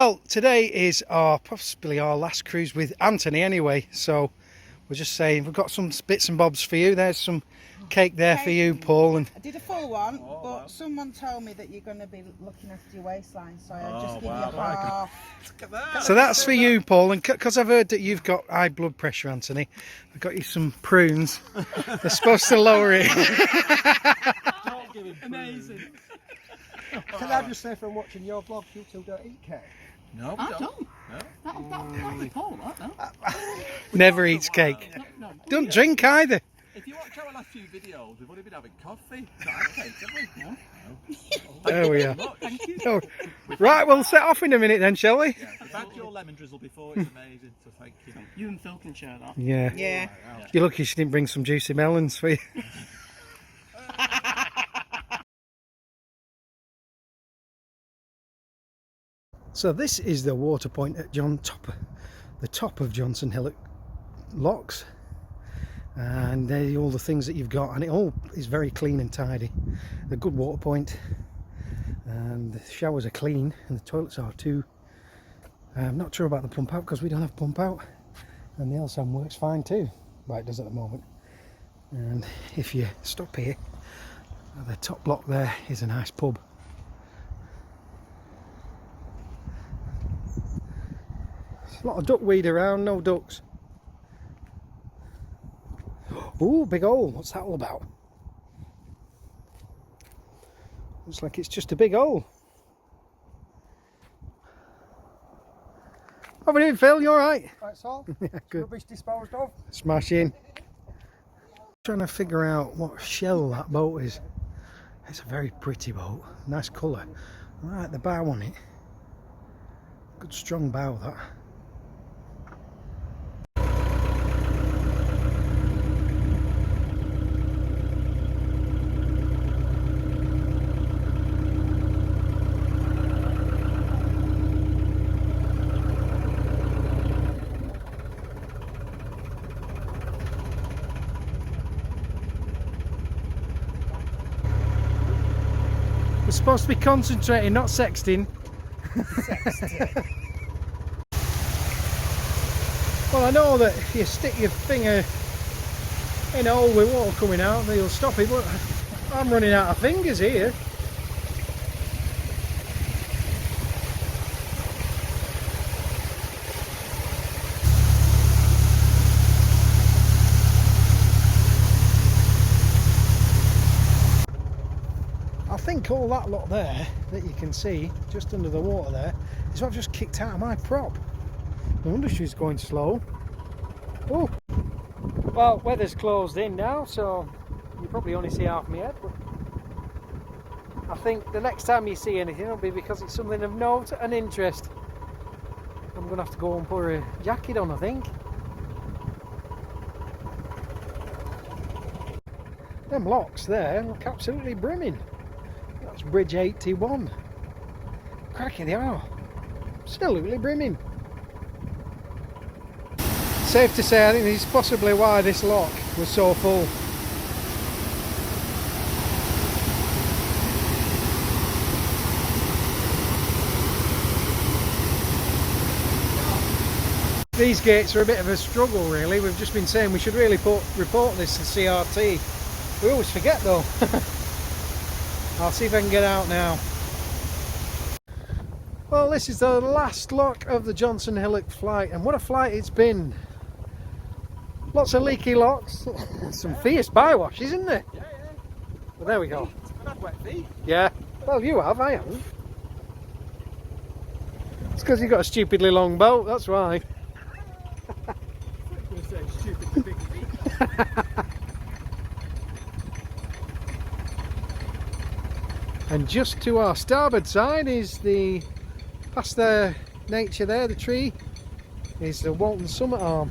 Well, today is possibly our last cruise with Anthony anyway, so we're just saying we've got some bits and bobs for you. There's some cake there for you, Paul. And I did a full one, but someone told me that you're going to be looking after your waistline, so I'll just give you half. Look at that. so that's for you, Paul, and because I've heard that you've got high blood pressure, Anthony, I've got you some prunes. They're supposed to lower it. Amazing. Can I just say from watching your vlog, you two don't eat cake? No, I don't. No. That'll be Paul, no? Never eats cake. No. Don't drink either. If you watch our last few videos, we've only been having coffee. Not had cake, have we? No. There we are. Thank you. Oh, right, we'll set off in a minute then, shall we? Yeah, we've had your lemon drizzle before. It's amazing. So thank you. You and Phil can share that. Yeah. Yeah. You're lucky she didn't bring some juicy melons for you. So this is the water point at the top of Johnson Hillock Locks, and there are all the things that you've got, and it all is very clean and tidy. A good water point, and the showers are clean and the toilets are too. I'm not sure about the pump out because we don't have pump out, and the LSAM works fine too. Well, it does at the moment. And if you stop here at the top block, there is a nice pub. A lot of duckweed around, no ducks. Oh, big hole. What's that all about? Looks like it's just a big hole. How are we doing, Phil? You alright? That's all. Yeah, good. Rubbish disposed of. Smash in. Trying to figure out what shell that boat is. It's a very pretty boat. Nice colour. I like the bow on it. Good strong bow, that. We're supposed to be concentrating, not sexting. Well, I know that if you stick your finger in a hole with water coming out, they'll stop it, but I'm running out of fingers here. I think all that lot there that you can see just under the water there is what I've just kicked out of my prop. No wonder she's going slow. Oh, well, weather's closed in now, so you probably only see half my head, but I think the next time you see anything it'll be because it's something of note and interest. I'm gonna have to go and put a jacket on, I think. Them locks there look absolutely brimming. That's Bridge 81. Cracking they are. Absolutely brimming. Safe to say, I think this is possibly why this lock was so full. These gates are a bit of a struggle really. We've just been saying we should really report this to CRT. We always forget though. I'll see if I can get out now. Well, this is the last lock of the Johnson Hillock Flight, and what a flight it's been. Lots of leaky locks, some fierce bywash, isn't there? Yeah. Well, there we go. I've had wet feet. Yeah, well you have, I haven't. It's because you've got a stupidly long boat, that's why. I'm going to say stupid big feet. And just to our starboard side is past the nature there, the tree, is the Wheelton summit arm.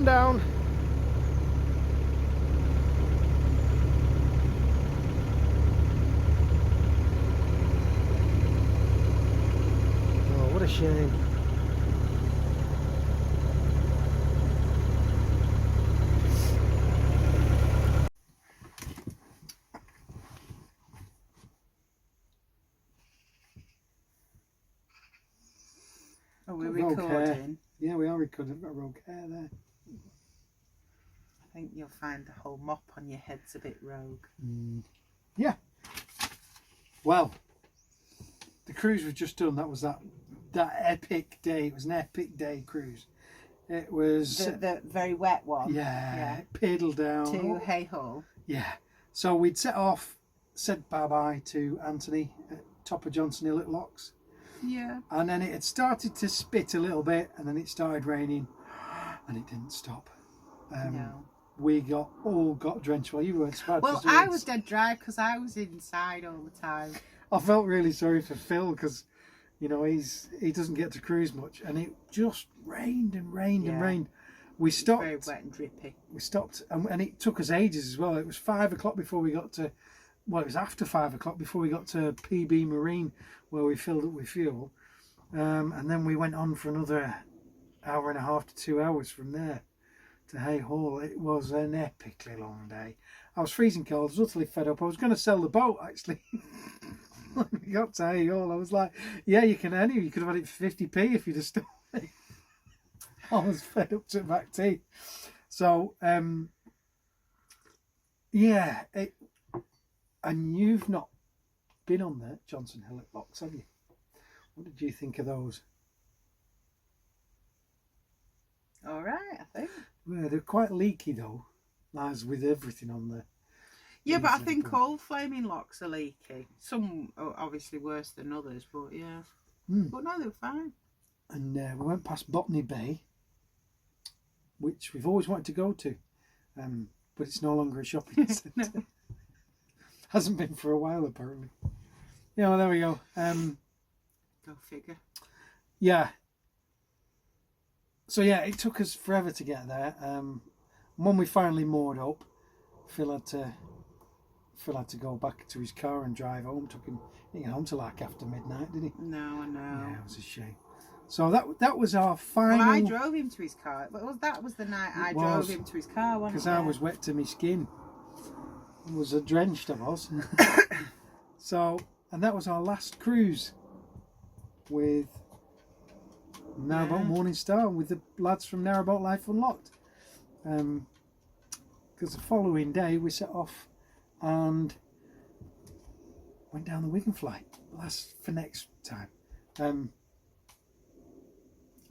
on down. Oh, what a shame. Are we Rogue hair. recording? Yeah, we are recording. I've got rogue hair there. I think you'll find the whole mop on your head's a bit rogue. Yeah. Well, the cruise was just done. That was that epic day. It was an epic day cruise. It was The very wet one. yeah. Paddle down To Hay Hall. Yeah. So we'd set off, said bye bye to Anthony at top of Johnson Hillock Locks. Yeah. And then it had started to spit a little bit, and then it started raining, and it didn't stop. No. We all got drenched. Well, you weren't so bad. Well, 'cause you I were- was dead dry because I was inside all the time. I felt really sorry for Phil because, you know, he doesn't get to cruise much, and it just rained and rained and Yeah. rained. We stopped. Very wet and drippy. We stopped, and it took us ages as well. It was 5 o'clock before we got to. Well, it was after 5 o'clock before we got to PB Marine, where we filled up with fuel, and then we went on for another hour and a half to 2 hours from there to Hay Hall. It was an epically long day. I was freezing cold. I was utterly fed up. I was going to sell the boat actually. When we got to Hay Hall, I was like, "Yeah, you can anyway. You could have had it for 50p if you'd have stopped me." I was fed up to the back teeth. So, yeah, and you've not been on the Johnson Hillock Locks, have you? What did you think of those? All right, I think. Well, they're quite leaky though, as with everything on there. Yeah, but I Leeds think Liverpool. all flaming locks are leaky. Some are obviously worse than others, but yeah. But no, they're fine. And we went past Botany Bay, which we've always wanted to go to, but it's no longer a shopping centre. Hasn't been for a while apparently. Yeah, well, there we go. Go figure. Yeah. So yeah, it took us forever to get there. When we finally moored up, Phil had to go back to his car and drive home. Took him, didn't get home till like after midnight, did he? No, I know. Yeah, it was a shame. So that was our final. Well, I drove him to his car. That was the night I drove him to his car, wasn't it? Because I was wet to my skin. I was drenched, I was. So, and that was our last cruise with Narrowboat Morning Star and with the lads from Narrowboat Life Unlocked. Because the following day we set off and went down the Wigan flight. That's for next time.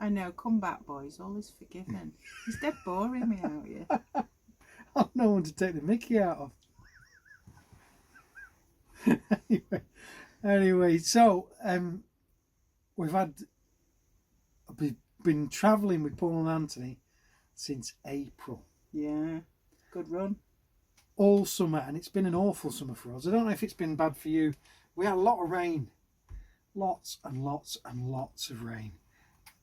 I know, come back, boys. All is forgiven. He's dead boring without you. I've no one to take the mickey out of. Anyway, so we've been travelling with Paul and Anthony since April. Yeah, good run. All summer, and it's been an awful summer for us. I don't know if it's been bad for you. We had a lot of rain. Lots and lots and lots of rain.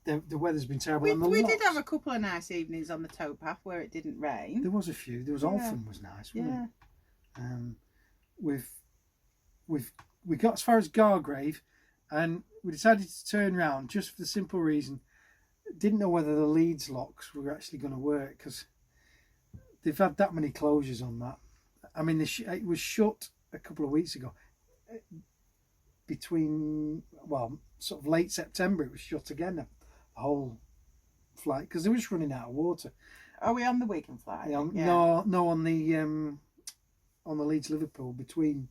The weather's been terrible. We did have a couple of nice evenings on the towpath where it didn't rain. There was a few. There was Alfred was nice, wasn't it? We got as far as Gargrave, and we decided to turn round just for the simple reason, didn't know whether the Leeds locks were actually going to work because they've had that many closures on that. I mean, it was shut a couple of weeks ago. Between, well, sort of late September, it was shut again, the whole flight, because they were just running out of water. Are we on the Wigan flight? No, on the Leeds Liverpool between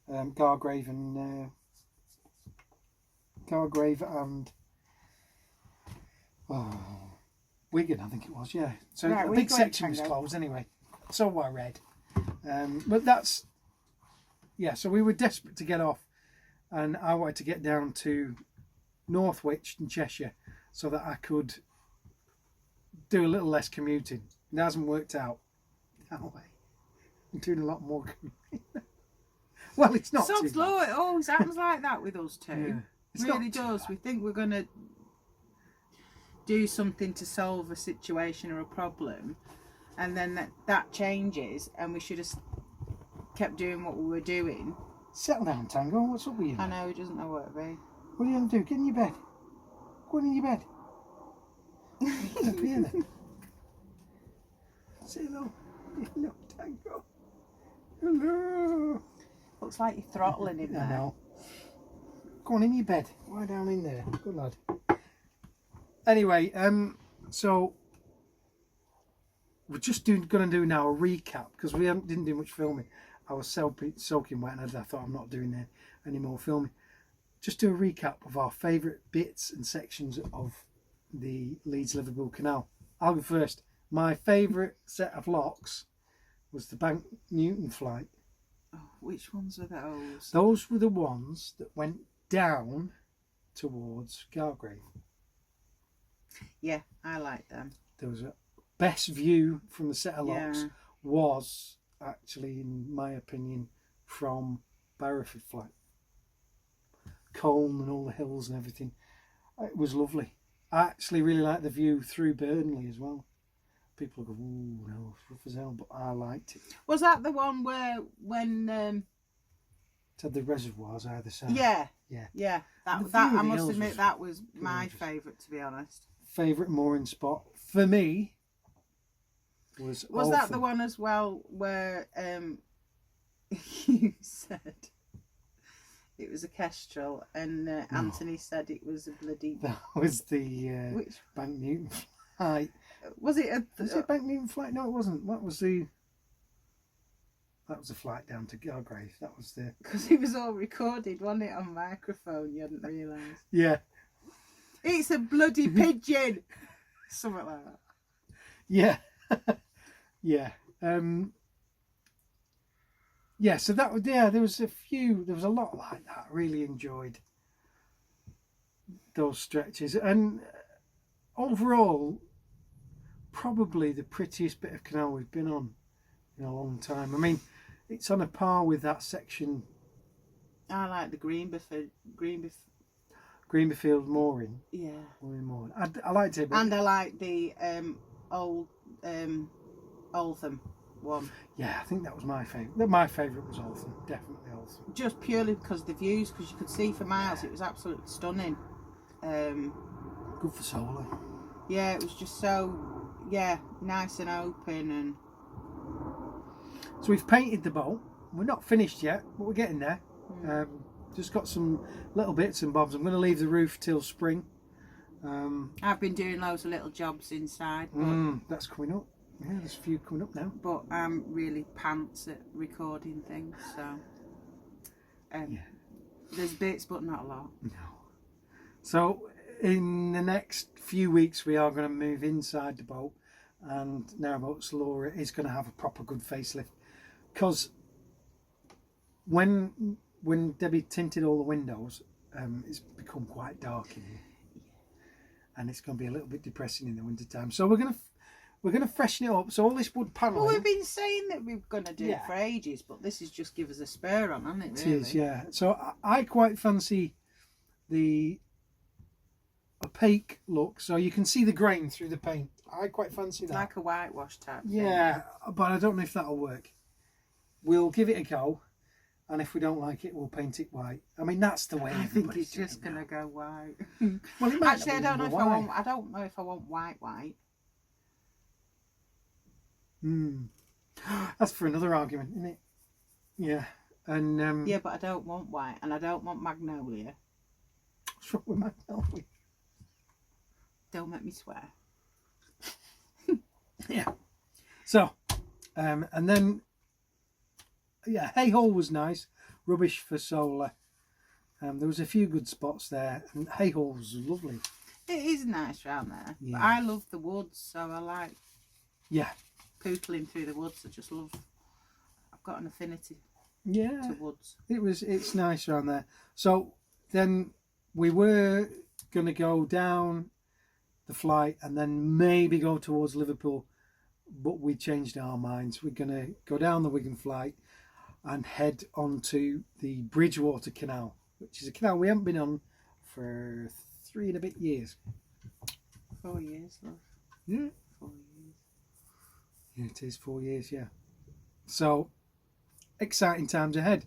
Gargrave and Wigan, I think it was. Yeah, so Right, a we big go section was Tango. closed anyway. So I read, but that's So we were desperate to get off, and I wanted to get down to Northwich and Cheshire so that I could do a little less commuting. It hasn't worked out that way. I'm doing a lot more commuting. Well, it's not too Sod's bad. law, it always happens like that with us two. Yeah. It's Really not too does. bad. We think we're going to do something to solve a situation or a problem, and then that changes, and we should have kept doing what we were doing. Settle down, Tango. What's up with you? I know he doesn't know what to be. What are you going to do? Get in your bed. Go on in your bed. Get up here then. Say hello. Hello, Tango. Hello. Looks like you're throttling him I there. know. Go on in your bed. Lie down in there. Good lad. Anyway, so we're just going to do now a recap because we didn't do much filming. I was soaking wet, and I thought I'm not doing any more filming. Just do a recap of our favourite bits and sections of the Leeds Liverpool Canal. I'll go first. My favourite set of locks was the Bank Newton flight. Oh, which ones were those? Those were the ones that went down towards Gargrave. Yeah, I like them. There was a best view from the set of locks Yeah. was actually, in my opinion, from Barrowford Flight. Colne and all the hills and everything. It was lovely. I actually really liked the view through Burnley as well. People go, ooh, no, it's rough as hell, but I liked it. Was that the one where when? It had the reservoirs either side. Yeah. Yeah. Yeah. And the That view I of the must hills admit was that was my gorgeous. favourite, to be honest. Favourite mooring spot for me was that the Wheelton. one as well where you said it was a kestrel and Anthony said it was a bloody That was the which Bank Newton flight. was it? Was it Bank Newton flight? No, it wasn't. What was the? That was the flight down to Gargrave. That was the. Because it was all recorded, wasn't it, on microphone? You hadn't realised. Yeah, It's a bloody pigeon. Something like that. yeah, yeah. Yeah. So that was There was a few. There was a lot like that. I really enjoyed those stretches, and overall, probably the prettiest bit of canal we've been on in a long time. I mean, it's on a par with that section, I like the Greenberfield. Greenberfield mooring. Yeah. Mooring. I liked it, but And I like the old Oldham one. yeah, I think that was my favourite. My favourite was Wheelton, definitely Wheelton. Just purely because of the views, because you could see for miles. It was absolutely stunning. Good for solar. Yeah, it was just so nice and open and. So we've painted the boat. We're not finished yet, but we're getting there. Just got some little bits and bobs. I'm going to leave the roof till spring. I've been doing loads of little jobs inside, but, That's coming up. Yeah, there's a few coming up now. but I'm really pants at recording things, so there's bits, but not a lot. No. So in the next few weeks, we are going to move inside the boat, and Narrowboat's Laura is going to have a proper good facelift. Because when Debbie tinted all the windows, it's become quite dark in here, and it's going to be a little bit depressing in the winter time. So we're going to freshen it up. So all this wood paneling. Well, we've been saying that we're going to do it for ages, but this is just give us a spur on, hasn't it? It Really? is, yeah. So I quite fancy the opaque look, so you can see the grain through the paint. I quite fancy that. Like a whitewash type. Yeah, but I don't know if that'll work. We'll give it a go, and if we don't like it, we'll paint it white. I mean, that's the way. I think everybody's it's just doing going it to go white. now. Well, it might Actually, I not don't be know if white. I don't know if I want white. That's for another argument, isn't it? Yeah, and Yeah, but I don't want white, and I don't want magnolia. what's wrong with Magnolia? Don't make me swear. Yeah. So, and then, yeah, Hay Hole was nice. Rubbish for solar. There was a few good spots there, and Hay Hole was lovely. It is nice round there. Yeah. But I love the woods, so I like Yeah. pootling through the woods. I just love. I've got an affinity Yeah. to woods. It's nice around there. So then we were going to go down the flight and then maybe go towards Liverpool, but we changed our minds. We're going to go down the Wigan flight and head onto the Bridgewater Canal, which is a canal we haven't been on for 3 and a bit years. 4 years, love. Yeah. 4 years. Yeah, it is 4 years, yeah. So, exciting times ahead.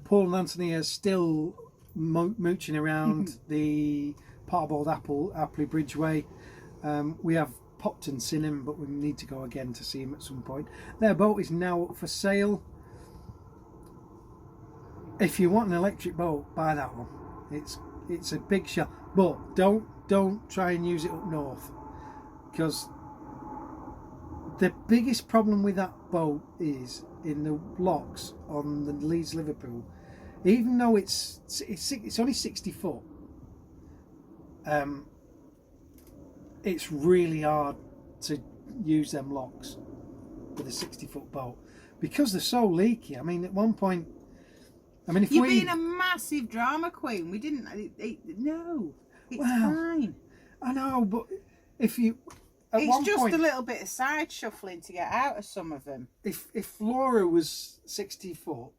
Paul and Anthony are still mooching around the Parboiled Appley Bridgeway. We have popped and seen him, but we need to go again to see him at some point. Their boat is now up for sale. If you want an electric boat, buy that one. It's a big shell, but don't try and use it up north, because the biggest problem with that boat is in the locks on the Leeds Liverpool. Even though it's only 60 foot, it's really hard to use them locks with a 60-foot boat because they're so leaky. I mean, at one point, if You're being a massive drama queen. We didn't. No, it's fine. I know, but if you, it's just a little bit of side shuffling to get out of some of them. If Laura was 60 foot,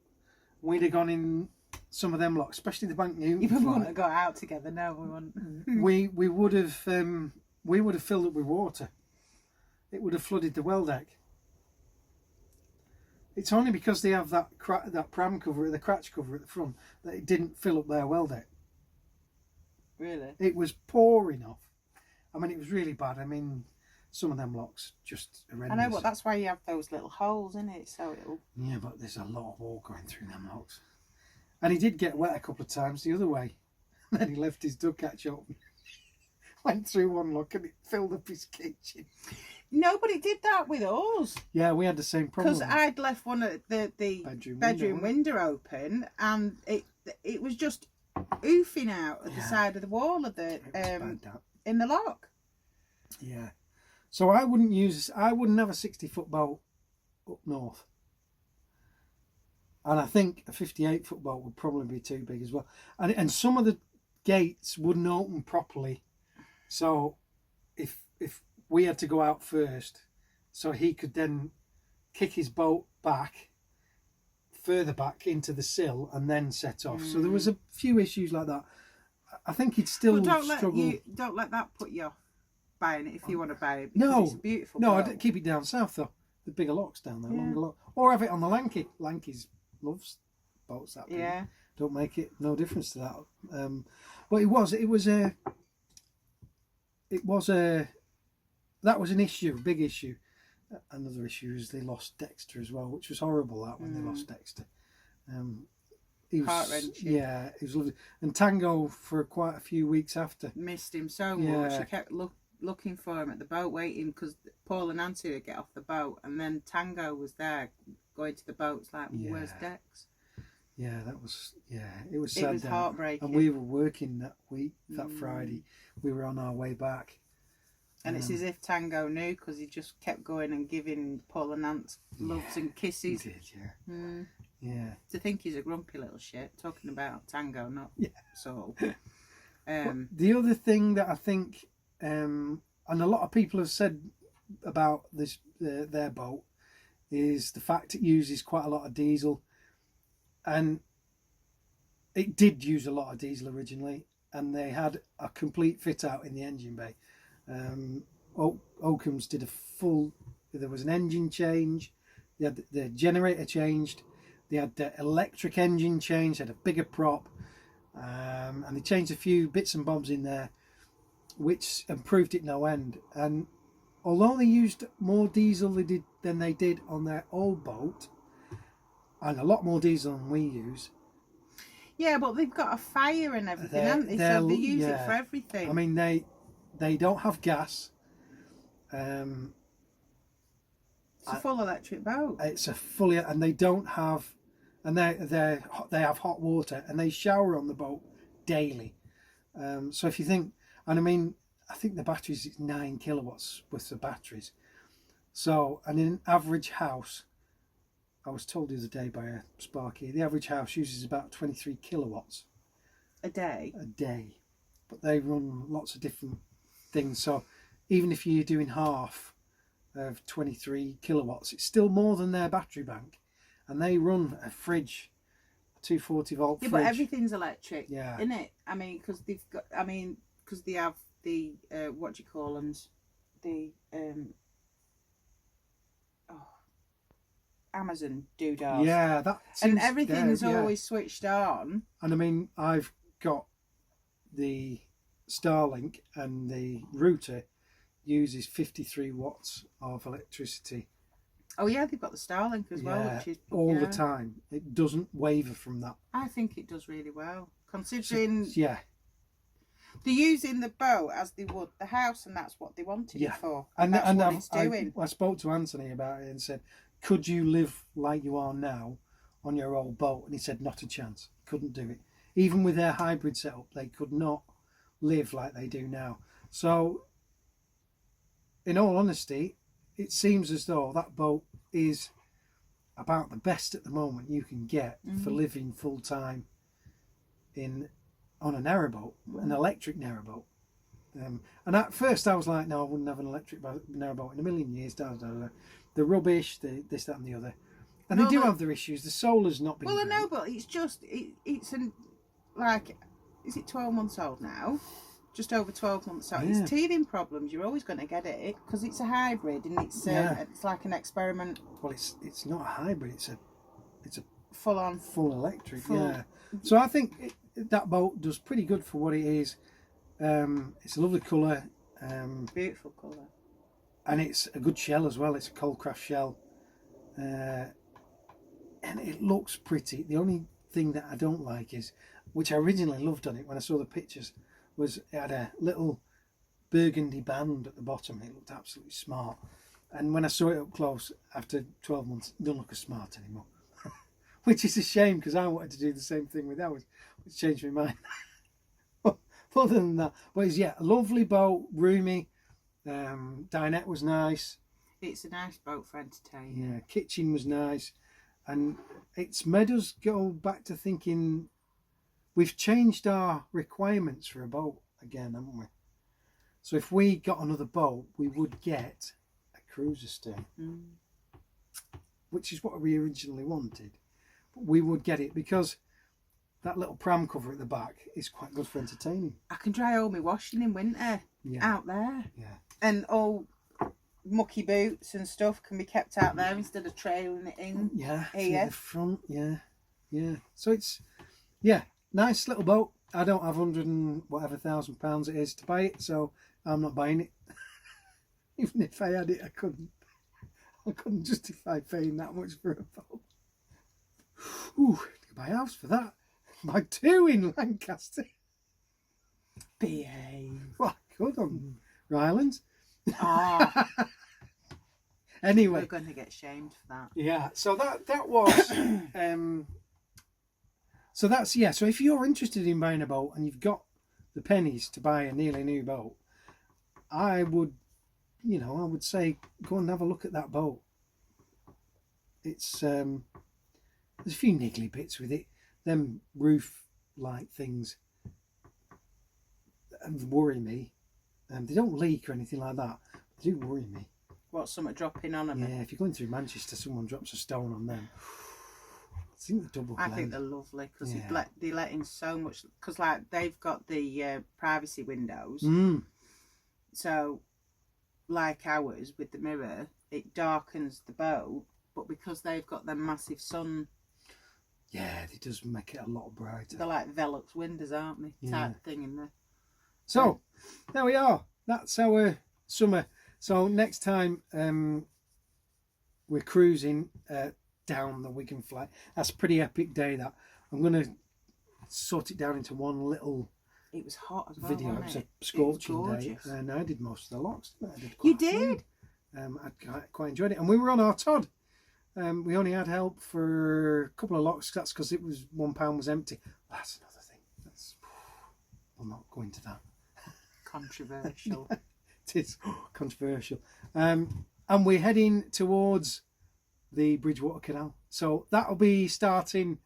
we'd have gone in some of them locks, especially the Bank Newton. You wouldn't have got out together. No, we wouldn't. we would have filled up with water. It would have flooded the well deck. It's only because they have that pram cover, the cratch cover at the front, that it didn't fill up their well deck. Really? It was pouring off. I mean, it was really bad. I mean, some of them locks just horrendous. I know, but that's why you have those little holes in it, so it'll. Yeah, but there's a lot of water going through them locks. And he did get wet a couple of times the other way. Then he left his dog catch open. Went through one lock and it filled up his kitchen. Nobody did that with us. Yeah, we had the same problem. Because I'd left one of the bedroom window open, and it was just oofing out at the side of the wall of the in the lock. Yeah. So I wouldn't have a 60-foot boat up north. And I think a 58-foot boat would probably be too big as well. And some of the gates wouldn't open properly. So if we had to go out first, so he could then kick his boat back, further back into the sill, and then set off. So there was a few issues like that. I think he'd still struggle. Don't let that put you off buying it if you want to buy it. No, it's a beautiful no, boat. I'd keep it down south though. The bigger locks down there, longer lock, or have it on the Lanky. Lanky's loves boats that big. Yeah. Don't make it no difference to that. But that was an issue, a big issue. Another issue is they lost Dexter as well, which was horrible. That when they lost Dexter, he was heart-wrenching. Yeah, he was lovely. And Tango for quite a few weeks after. Missed him so much. She kept looking for him at the boat, waiting because Paul and Nancy would get off the boat, and then Tango was there going to the boats like, "Where's Dex?" Yeah, that was it was sad. It was heartbreaking. And we were working that week, that Friday. We were on our way back. And it's as if Tango knew, because he just kept going and giving Paul and Nance loves and kisses. He did, yeah. To think he's a grumpy little shit. Talking about Tango, not Saul. The other thing that I think, and a lot of people have said about this their boat, is the fact it uses quite a lot of diesel. And it did use a lot of diesel originally, and they had a complete fit out in the engine bay. Oakham's did a full. There was an engine change. They had the generator changed. They had the electric engine changed. Had a bigger prop, and they changed a few bits and bobs in there, which improved it no end. And although they used more diesel than they did on their old boat, and a lot more diesel than we use. Yeah, but they've got a fire and everything, haven't they? So they use it for everything. I mean, they don't have gas. It's a full electric boat. It's a fully, and they don't have, and they have hot water, and they shower on the boat daily. So if you think, and I mean, I think the batteries is 9 kilowatts worth of batteries. So, and in an average house, I was told the other day by a Sparky, the average house uses about 23 kilowatts a day. But they run lots of different things. So even if you're doing half of 23 kilowatts, it's still more than their battery bank. And they run a fridge, a 240 volt fridge. Yeah, but everything's electric, yeah, isn't it? I mean, because they have the what do you call them? The Amazon doodahs. Yeah, that And seems everything's there, yeah. always switched on. And I mean, I've got the Starlink, and the router uses 53 watts of electricity. Oh yeah, they've got the Starlink as well, Yeah, which is all the time. It doesn't waver from that. I think it does really well, considering Yeah, they're using the boat as they would the house, and that's what they wanted Yeah. it for. and That's and what it's doing. I spoke to Anthony about it and said, could you live like you are now on your old boat? And he said, not a chance. Couldn't do it. Even with their hybrid setup, they could not live like they do now. So, in all honesty, it seems as though that boat is about the best at the moment you can get for living full time on a narrowboat, an electric narrowboat. And at first I was like, no, I wouldn't have an electric narrowboat in a million years. The rubbish, this, that, and the other. And No, they do but- have their issues. The solar's not been Well, I great. know, but it's just like, is it 12 months old now? Just over 12 months old. Yeah. It's teething problems. You're always going to get it because it's a hybrid, and it's like an experiment, Well, it's not a hybrid. It's a full on. full electric. Full- Yeah. So I think that boat does pretty good for what it is. It's a lovely colour. Beautiful colour. And it's a good shell as well. It's a Coldcraft shell, and it looks pretty. The only thing that I don't like is, which I originally loved on it when I saw the pictures, was it had a little burgundy band at the bottom. It looked absolutely smart. And when I saw it up close after 12 months, it doesn't look as smart anymore. Which is a shame, because I wanted to do the same thing with ours, which changed my mind. But other than that, but it's, yeah, a lovely boat, roomy. Dinette was nice. It's a nice boat for entertaining. Yeah, kitchen was nice, and it's made us go back to thinking we've changed our requirements for a boat again, haven't we? So if we got another boat, we would get a cruiser stern, which is what we originally wanted. But we would get it because that little pram cover at the back is quite good for entertaining. I can dry all my washing in winter out there. Yeah. And all mucky boots and stuff can be kept out there instead of trailing it in. Yeah, Here. through the front, yeah. So it's, nice little boat. I don't have £100,000 it is to buy it, so I'm not buying it. Even if I had it, I couldn't justify paying that much for a boat. Ooh, to buy a house for that. Buy two in Lancaster. Behave. Well, I could on Rylands. Oh, Anyway. we're going to get shamed for that. Yeah, so that was so that's so if you're interested in buying a boat and you've got the pennies to buy a nearly new boat, I would say go and have a look at that boat. It's there's a few niggly bits with it, them roof light things worry me. They don't leak or anything like that, they do worry me. What, something dropping on them? Yeah, if you're going through Manchester, someone drops a stone on them. I think they're double I glazed. think they're lovely because Yeah. they let in so much. Because like they've got the privacy windows, so like ours with the mirror, it darkens the boat. But because they've got them massive sun, Yeah, it does make it a lot brighter. they're like Velux windows, aren't they? Yeah. Type thing in there. So, there we are. That's our summer. So next time we're cruising down the Wigan flight. That's a pretty epic day, that. I'm going to sort it down into one little It was hot as well. video. It Wasn't was it? a scorching It was day. gorgeous. And I did most of the locks. Didn't I? I did You quite a few. did. I quite enjoyed it. And we were on our Todd. We only had help for a couple of locks. That's because it was £1 was empty. That's another thing. We'll not go into that. Controversial. It is controversial. And we're heading towards the Bridgewater Canal. So that'll be starting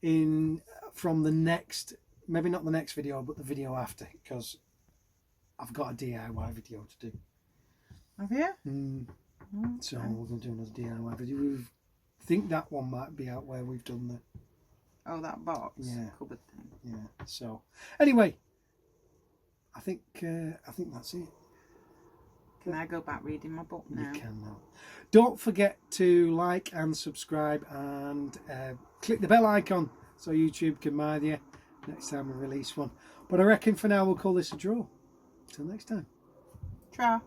from the next, maybe not the next video, but the video after, because I've got a DIY video to do. Have you? So we're going to do another DIY video. We think that one might be out where we've done the Oh, that box. Yeah. Cupboard thing. Yeah. So anyway, I think that's it. Can I go back reading my book now? You can now. Don't forget to like and subscribe and click the bell icon so YouTube can mind you next time we release one. But I reckon for now we'll call this a draw. Till next time. Tra.